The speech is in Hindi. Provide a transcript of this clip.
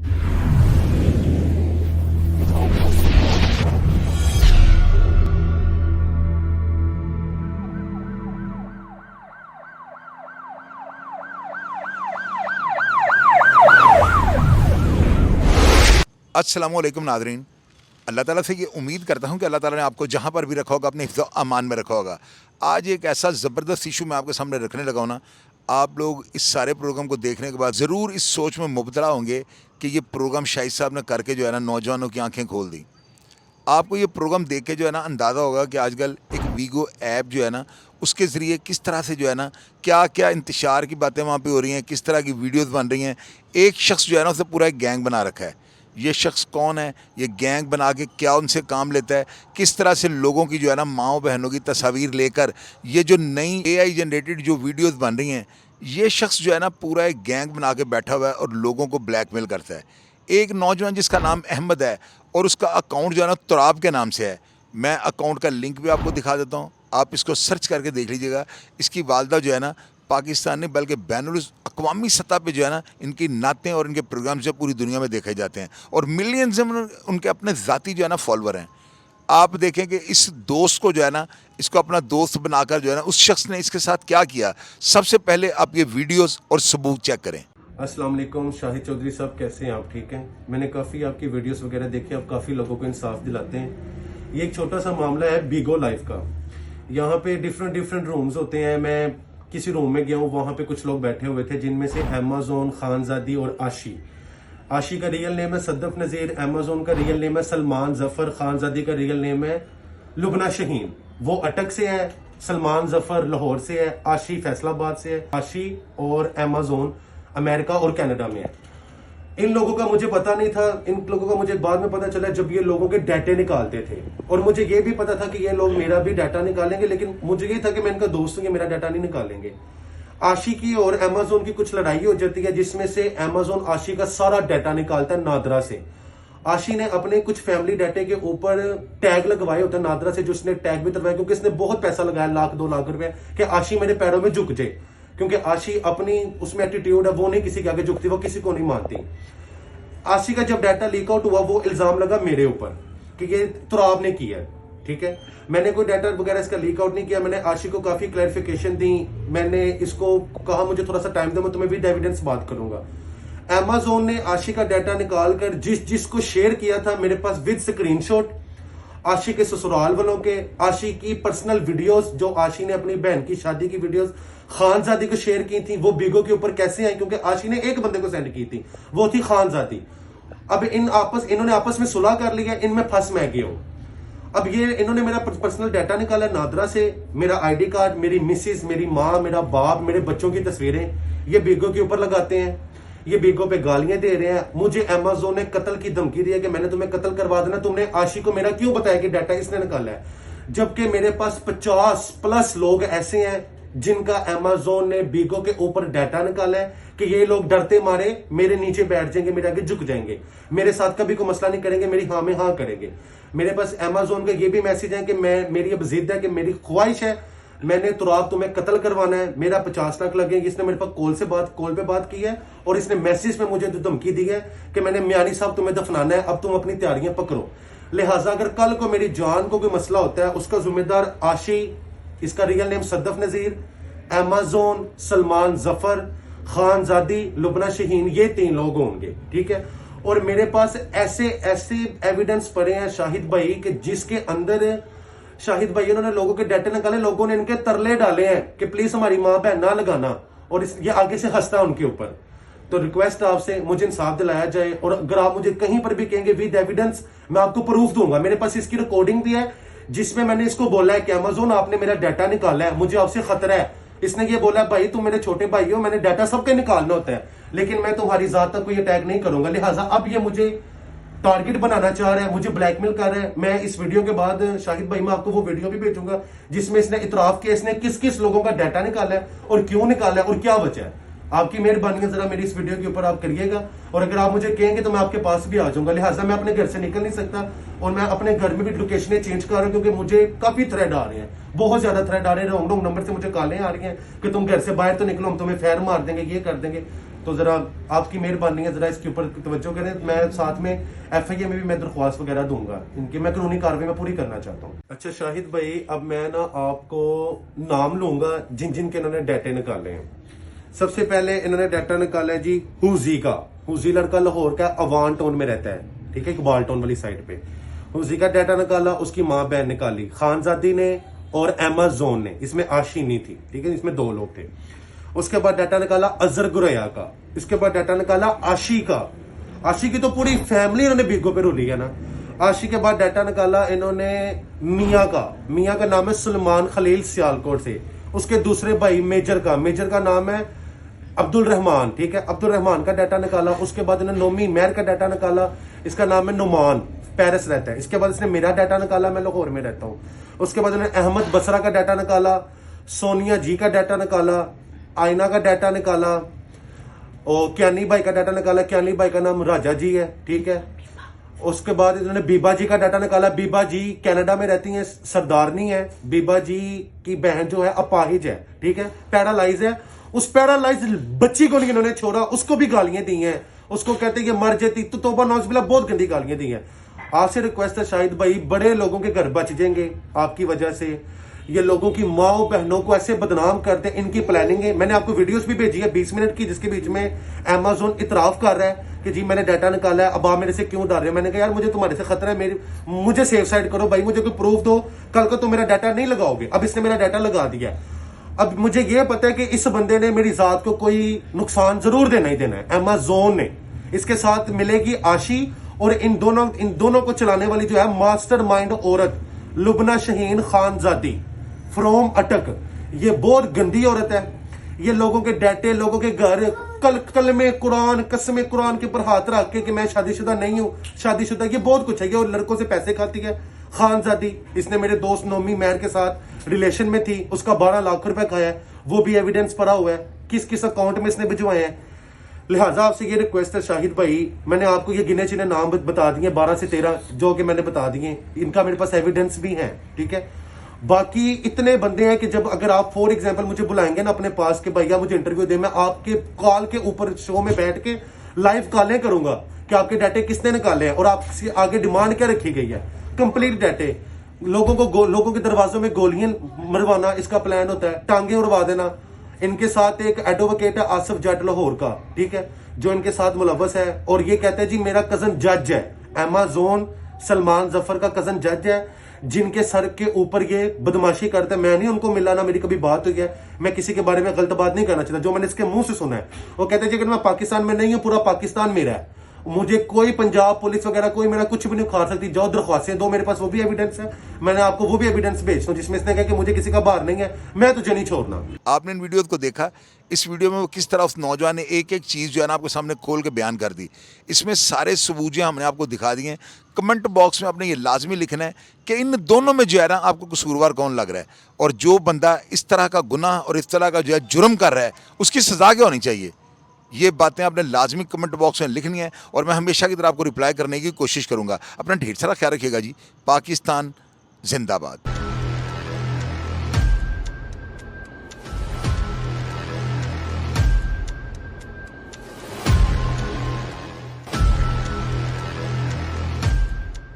अस्सलामु अलैकुम नाज़रीन। अल्लाह ताला से ये उम्मीद करता हूँ कि अल्लाह ताला ने आपको जहाँ पर भी रखा होगा अपने हिफ्ज़ अमान में रखा होगा। आज एक ऐसा ज़बरदस्त इशू मैं आपके सामने रखने लगा हूँ ना, आप लोग इस सारे प्रोग्राम को देखने के बाद ज़रूर इस सोच में मुबतला होंगे कि ये प्रोग्राम शाहिद साहब ने करके जो है ना नौजवानों की आँखें खोल दी। आपको ये प्रोग्राम देख के जो है ना अंदाज़ा होगा कि आजकल एक वीगो ऐप जो है ना उसके ज़रिए किस तरह से जो है ना क्या क्या इंतशार की बातें वहाँ पे हो रही हैं, किस तरह की वीडियोस बन रही हैं। एक शख्स जो है ना उसे पूरा एक गैंग बना रखा है। ये शख्स कौन है, ये गैंग बना के क्या उनसे काम लेता है, किस तरह से लोगों की जो है ना माँओं बहनों की तस्वीर लेकर ये जो नई AI जनरेटेड जो वीडियोज़ बन रही हैं, ये शख्स जो है ना पूरा एक गैंग बना के बैठा हुआ है और लोगों को ब्लैकमेल करता है। एक नौजवान जिसका नाम अहमद है और उसका अकाउंट जो है ना तुराब के नाम से है। मैं अकाउंट का लिंक भी आपको दिखा देता हूँ, आप इसको सर्च करके देख लीजिएगा। इसकी वालदा जो है ना पाकिस्तान नहीं बल्कि बैनुल अक़वामी सतह पे जो है ना इनकी नातें और इनके प्रोग्राम जो पूरी दुनिया में देखे जाते हैं और मिलियंस में उनके अपने ज़ाती जो है ना फॉलोअर हैं। आप देखें कि इस दोस्त को जो है ना इसको अपना दोस्त बनाकर जो है ना उस शख्स ने इसके साथ क्या किया। सबसे पहले आप ये वीडियोस और सबूत चेक करें। अस्सलाम वालेकुम, शाहिद चौधरी साहब कैसे हैं आप? ठीक हैं। मैंने काफ़ी आपकी वीडियोस वगैरह देखी, आप काफ़ी लोगों को इंसाफ दिलाते हैं। ये एक छोटा सा मामला है बीगो लाइफ का। यहाँ पे डिफरेंट रूम्स होते हैं। मैं किसी रूम में गया हूँ, वहाँ पे कुछ लोग बैठे हुए थे जिनमें से अमेज़न, खानजादी और आशी। आशी का रियल नेम है सद्दफ नज़ीर, अमेज़न का रियल नेम है सलमान जफर, खानजादी का रियल नेम है लुबना शहीन। वो अटक से है, सलमान जफर लाहौर से है, आशी फैसलाबाद से है। आशी और अमेज़न अमेरिका और कनाडा में है। इन लोगों का मुझे पता नहीं था, इन लोगों का मुझे बाद में पता चला जब ये लोगों के डाटे निकालते थे। और मुझे ये भी पता था कि ये लोग मेरा भी डाटा निकालेंगे, लेकिन मुझे ये था कि मैं इनका दोस्त हूं, ये मेरा डाटा नहीं निकालेंगे। आशी की और अमेज़न की कुछ लड़ाई हो जाती है जिसमें से अमेज़न आशी का सारा डाटा निकालता है नादरा से। आशी ने अपने कुछ फैमिली डाटे के ऊपर टैग लगवाए होते हैं नादरा से, जो उसने टैग भी करवाया क्योंकि इसने बहुत पैसा लगाया, 1-2 लाख रुपए, कि आशी मेरे पैरों में झुक जाए। क्योंकि आशी अपनी उसमें एटीट्यूड है, वो नहीं किसी के आगे झुकती, वो किसी को नहीं मानती। आशी का जब डाटा लीक आउट हुआ, वो इल्जाम लगा मेरे ऊपर कि ये तुराब ने किया। ठीक है, मैंने कोई डाटा वगैरह इसका लीक आउट नहीं किया। मैंने आशी को काफी क्लैरिफिकेशन दी। मैंने इसको कहा मुझे थोड़ा सा टाइम दो, मैं तुम्हें भी एविडेंस बात करूंगा। अमेज़न ने आशी का डाटा निकालकर जिसको शेयर किया था मेरे पास विद स्क्रीनशॉट, आशी के ससुराल वालों के, आशी की पर्सनल वीडियोस जो आशी ने अपनी बहन की शादी की वीडियोस खानजादी को शेयर की थी, वो बीगो के ऊपर कैसे आई? क्योंकि आशी ने एक बंदे को सेंड की थी, वो थी खानजादी। अब इन्होंने आपस में सुलह कर लिया, इनमें फंस मैं गया हूं। अब ये इन्होंने मेरा पर्सनल डाटा निकाला नादरा से, मेरा आईडी कार्ड, मेरी मिसेस, मेरी माँ, मेरा बाप, मेरे बच्चों की तस्वीरें ये बीगो के ऊपर लगाते हैं। ये बीगो पे गालियां दे रहे हैं। मुझे अमेज़न ने कत्ल की धमकी दी है कि मैंने तुम्हें कत्ल करवा देना, तुमने आशी को मेरा क्यों बताया कि डाटा इसने निकाला है? जबकि मेरे पास 50+ लोग ऐसे हैं जिनका अमेज़न ने बीगो के ऊपर डाटा निकाला है कि ये लोग डरते मारे मेरे नीचे बैठ जाएंगे, मेरे आगे झुक जाएंगे, मेरे साथ कभी कोई मसला नहीं करेंगे, मेरी हाँ में हाँ करेंगे। मेरे पास अमेज़न का ये भी मैसेज है कि मेरी अब जिद है कि मेरी ख्वाहिश है, मैंने तुराब तुम्हें कत्ल करवाना है, मेरा 50 लाख लगेंगे। इसने मेरे पास कॉल पे बात की है और इसने मैसेज में मुझे धमकी दी है कि मैंने मियानी साहब तुम्हें दफनाना है, अब तुम अपनी तैयारियां पकड़ो। लिहाजा अगर कल को मेरी जान को कोई मसला होता है, उसका जिम्मेदार आशी, इसका रियल नेम सद्दफ नज़ीर, अमेज़न, सलमान जफर, खानजादी, लुबना शहीन, ये 3 लोग होंगे। ठीक है। और मेरे पास ऐसे एविडेंस पड़े हैं शाहिद भाई कि जिसके अंदर शाहिद भाई उन्होंने लोगों के डाटे निकाले, लोगों ने इनके तरले डाले हैं कि प्लीज हमारी माँ बहन ना लगाना, और ये आगे से हंसता है उनके ऊपर। तो रिक्वेस्ट आपसे, मुझे इंसाफ दिलाया जाए। और अगर आप मुझे कहीं पर भी कहेंगे विद एविडेंस, मैं आपको प्रूफ दूंगा। मेरे पास इसकी रिकॉर्डिंग भी है जिसमें मैंने इसको बोला है कि अमेज़न आपने मेरा डाटा निकाला है, मुझे आपसे खतरा है। इसने ये बोला भाई तुम मेरे छोटे भाई हो, मैंने डाटा सबके निकालना होता है, लेकिन मैं तुम्हारी जात तक कोई अटैक नहीं करूंगा। लिहाजा अब ये मुझे टारगेट बनाना चाह रहा है, मुझे ब्लैकमेल कर रहा है। मैं इस वीडियो के बाद शाहिद भाई मैं आपको वो वीडियो भी भेजूंगा जिसमें इसने इतराफ किया इसने किस किस लोगों का डाटा निकाला है और क्यों निकाला है और क्या बचा है। आपकी मेहरबानी है, जरा मेरी इस वीडियो के ऊपर आप करिएगा, और अगर आप मुझे कहेंगे तो मैं आपके पास भी आ जाऊंगा। लिहाजा मैं अपने घर से निकल नहीं सकता और मैं अपने घर में भी लोकेशनें चेंज कर रहा हूं क्योंकि मुझे काफी थ्रेड आ रहे हैं, बहुत ज्यादा थ्रेड आ रहे हैं। रॉन्ग नंबर से मुझे कॉलें आ रही हैं कि तुम घर से बाहर तो निकलो, हम तुम्हें फैर मार देंगे, ये कर देंगे। तो ज़रा आपकी मेहरबानी है, ज़रा इसके ऊपर तवज्जो करें। मैं साथ में FIA में भी मैं दरख्वास्त वगैरह दूंगा, इनकी मैं कानूनी कार्रवाई में पूरी करना चाहता हूँ। अच्छा शाहिद भाई, अब मैं ना आपको नाम लूंगा जिन जिन के इन्होंने डाटे निकाले हैं। सबसे पहले इन्होंने डाटा निकाला है जी हुजी का। हुजी लड़का लाहौर का अवान टाउन में रहता है, ठीक है, इकबाल टाउन वाली साइड पे। हुजी का डाटा निकाला, उसकी माँ बहन निकाली, खानजादी ने और एमाजोन ने। इसमें आशी नहीं थी, ठीक है, इसमें 2 लोग थे। उसके बाद डाटा निकाला अजहर गुरैया का। इसके बाद डाटा निकाला आशी का। आशी की तो पूरी फैमिली इन्होंने बीगो पे रोली है ना। आशी के बाद डाटा निकाला इन्होंने मियाँ का। मियाँ का नाम है सुलेमान खलील सियालकोट से। उसके दूसरे भाई मेजर का। मेजर का नाम है अब्दुल रहमान, ठीक है, अब्दुल रहमान का डाटा निकाला। उसके बाद इन्होंने नोमी मेहर का डाटा निकाला, इसका नाम है नुमान, पेरिस रहता है। इसके बाद इसने मेरा डाटा निकाला, मैं लाहौर में रहता हूँ। उसके बाद इन्होंने अहमद बसरा का डाटा निकाला, सोनिया जी का डाटा निकाला, आयना का डाटा निकाला और क्यानी भाई का डाटा निकाला। क्यानी भाई का नाम राजा जी है, ठीक है। उसके बाद इन्होंने बीबा जी का डाटा निकाला। बीबा जी कनाडा में रहती हैं, सरदारनी है। बीबा जी की बहन जो है अपाहिज है, ठीक है, पैरालाइज है। उस पैरालाइज बच्ची को इन्होंने छोड़ा, उसको भी गालियां दी हैं, उसको कहते हैं ये मर जाती तो तौबा नौज़ बिल्लाह, बहुत गंदी गालियां दी हैं। आपसे रिक्वेस्ट है शाहिद भाई, बड़े लोगों के घर बच जाएंगे आपकी वजह से। ये लोगों की माओ बहनों को ऐसे बदनाम करते हैं, इनकी प्लानिंग है। मैंने आपको वीडियोस भी भेजी है 20 मिनट की, जिसके बीच में अमेज़न इतराफ कर रहा है कि जी मैंने डाटा निकाला है, अब आप मेरे से क्यों डर रहे हो। मैंने कहा यार मुझे तुम्हारे से खतरा है, मुझे सेफ साइड करो भाई, मुझे कोई प्रूफ दो, कल को तुम मेरा डाटा नहीं लगाओगे। अब इसने मेरा डाटा लगा दिया। अब मुझे यह पता है कि इस बंदे ने मेरी जात को कोई नुकसान जरूर देना ही देना है। अमेज़न ने इसके साथ मिलेगी आशी, और इन दोनों को चलाने वाली जो है मास्टरमाइंड औरत लुबना शहीन खानजादी फ्रॉम अटक। ये बहुत गंदी औरत है। ये लोगों के डाटे, लोगों के घर, कलमे कुरान, कसमे कुरान के ऊपर हाथ रख के कि मैं शादीशुदा नहीं हूं, शादीशुदा, ये बहुत कुछ है। ये और लड़कों से पैसे खाती है खानजादी। इसने मेरे दोस्त नोमी मेहर के साथ रिलेशन में थी, उसका 12 लाख रुपए खाया है, वो भी एविडेंस पड़ा हुआ है, किस किस अकाउंट में इसने भिजवाए हैं। लिहाजा आपसे ये रिक्वेस्ट है शाहिद भाई, मैंने आपको ये गिने चुने नाम बता दिए 12 से 13 जो कि मैंने बता दिए, इनका मेरे पास एविडेंस भी है, ठीक है। बाकी इतने बंदे हैं कि जब अगर आप फॉर एग्जांपल मुझे बुलाएंगे ना अपने पास के भैया मुझे इंटरव्यू दे, मैं आपके कॉल के ऊपर शो में बैठ के लाइव कॉलें करूंगा कि आपके डाटे किसने निकाले हैं और आपसे आगे डिमांड क्या रखी गई है। कंप्लीट डाटे, लोगों के दरवाजों में गोलियां मरवाना इसका प्लान होता है, टांगे उड़वा देना। इनके साथ एक एडवोकेट है आसिफ जट लाहौर का, ठीक है, जो इनके साथ मुलव्वस है, और ये कहते हैं जी मेरा कजन जज है। अमेज़न सलमान जफर का कजन जज है, जिनके सर के ऊपर ये बदमाशी करते हैं। मैं नहीं उनको मिला, ना मेरी कभी बात हुई है, मैं किसी के बारे में गलत बात नहीं करना चाहता। जो मैंने इसके मुंह से सुना है, वो कहते हैं जी अगर मैं पाकिस्तान में नहीं हूं, पूरा पाकिस्तान मेरा है, मुझे कोई पंजाब पुलिस वगैरह कोई मेरा कुछ भी नहीं उखाड़ सकती। जाओ दरख्वास्तें दो, मेरे पास वो भी एविडेंस है, मैंने आपको वो भी एविडेंस भेजता हूं जिसमें इसने कहा कि मुझे किसी का बाहर नहीं है, मैं तुझे नहीं छोड़ना। आपने इन वीडियोज़ को देखा, इस वीडियो में वो किस तरह उस नौजवान ने एक एक चीज़ जो है ना आपके सामने खोल के बयान कर दी। इसमें सारे सबूत जो हमने आपको दिखा दिए हैं। कमेंट बॉक्स में आपने ये लाजमी लिखना है कि इन दोनों में जो है ना आपको कसूरवार कौन लग रहा है, और जो बंदा इस तरह का गुनाह और इस तरह का जो है जुर्म कर रहा है उसकी सज़ा क्या होनी चाहिए। ये बातें आपने लाजमी कमेंट बॉक्स में लिखनी है, और मैं हमेशा की तरह आपको रिप्लाई करने की कोशिश करूँगा। अपना ढेर सारा ख्याल रखिएगा जी। पाकिस्तान जिंदाबाद।